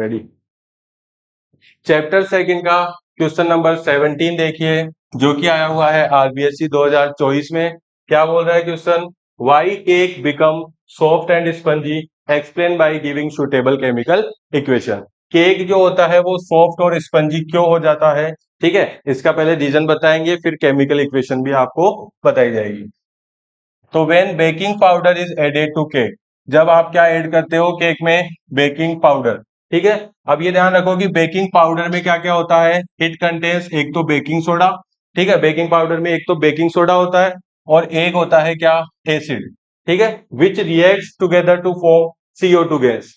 Ready. Chapter second का question number 17 देखिए, जो कि आया हुआ है आरबीएससी 2024 में। क्या बोल रहा है question? Why cake become soft and spongy, explain by giving suitable chemical equation. Cake जो होता है वो सॉफ्ट और स्पंजी क्यों हो जाता है? ठीक है, इसका पहले रीजन बताएंगे, फिर केमिकल इक्वेशन भी आपको बताई जाएगी। तो when baking powder is added to cake, जब आप क्या ऐड करते हो केक में? Baking powder. ठीक है, अब ये ध्यान रखो कि बेकिंग पाउडर में क्या क्या होता है। इट कंटेन्स, एक तो बेकिंग सोडा। ठीक है, बेकिंग पाउडर में एक तो बेकिंग सोडा होता है और एक होता है क्या? एसिड। ठीक है, which reacts together to form CO2 gas.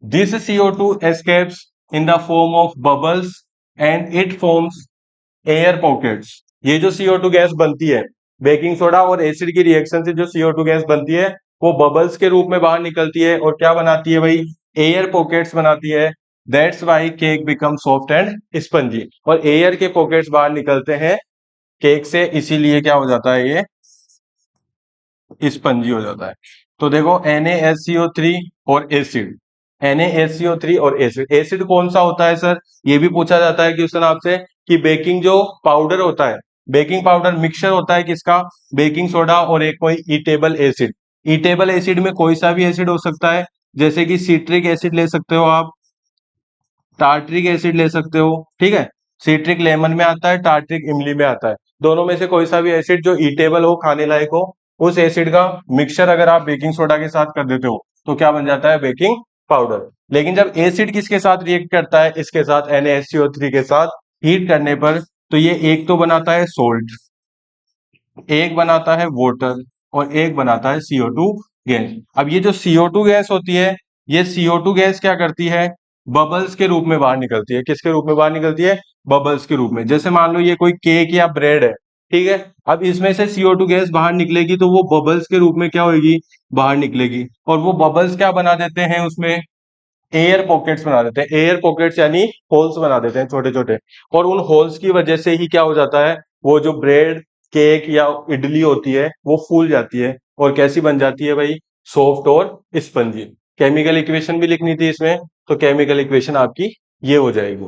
This CO2 escapes in the form of bubbles and it forms air pockets. ये जो CO2 गैस बनती है बेकिंग सोडा और एसिड की रिएक्शन से, जो CO2 गैस बनती है वो बबल्स के रूप में बाहर निकलती है और क्या बनाती है भाई? एयर पॉकेट्स बनाती है। That's why cake become soft and spongy. और एयर के पॉकेट्स बाहर निकलते हैं केक से, इसीलिए क्या हो जाता है? ये स्पंजी हो जाता है। तो देखो NaSCO3 और एसिड, NaSCO3 और एसिड। एसिड कौन सा होता है सर? ये भी पूछा जाता है क्वेश्चन आपसे कि बेकिंग जो पाउडर होता है, बेकिंग पाउडर मिक्सचर होता है किसका? बेकिंग सोडा और एक कोई ईटेबल एसिड। ईटेबल एसिड में कोई सा भी एसिड हो सकता है, जैसे कि सिट्रिक एसिड ले सकते हो आप, टार्ट्रिक एसिड ले सकते हो। ठीक है, सिट्रिक लेमन में आता है, टार्ट्रिक इमली में आता है। दोनों में से कोई सा भी एसिड जो ईटेबल हो, खाने लायक हो, उस एसिड का मिक्सचर अगर आप बेकिंग सोडा के साथ कर देते हो तो क्या बन जाता है? Baking powder. लेकिन जब एसिड किसके साथ रिएक्ट करता है? इसके साथ, NaSCO3 के साथ हीट करने पर, तो ये एक तो बनाता है सोल्ट, एक बनाता है वाटर और एक बनाता है CO2 गैस। अब ये जो CO2 गैस होती है, ये CO2 गैस क्या करती है? बबल्स के रूप में बाहर निकलती है। किसके रूप में बाहर निकलती है? बबल्स के रूप में। जैसे मान लो ये कोई केक या ब्रेड है, ठीक है, अब इसमें से CO2 गैस बाहर निकलेगी तो वो बबल्स के रूप में क्या होगी? बाहर निकलेगी। और वो बबल्स क्या बना देते हैं उसमें? एयर पॉकेट्स बना देते हैं। एयर पॉकेट्स यानी होल्स बना देते हैं छोटे छोटे। और उन होल्स की वजह से ही क्या हो जाता है? वो जो ब्रेड, केक या इडली होती है वो फूल जाती है और कैसी बन जाती है भाई? सॉफ्ट और स्पंजी। केमिकल इक्वेशन भी लिखनी थी इसमें, तो केमिकल इक्वेशन आपकी ये हो जाएगी।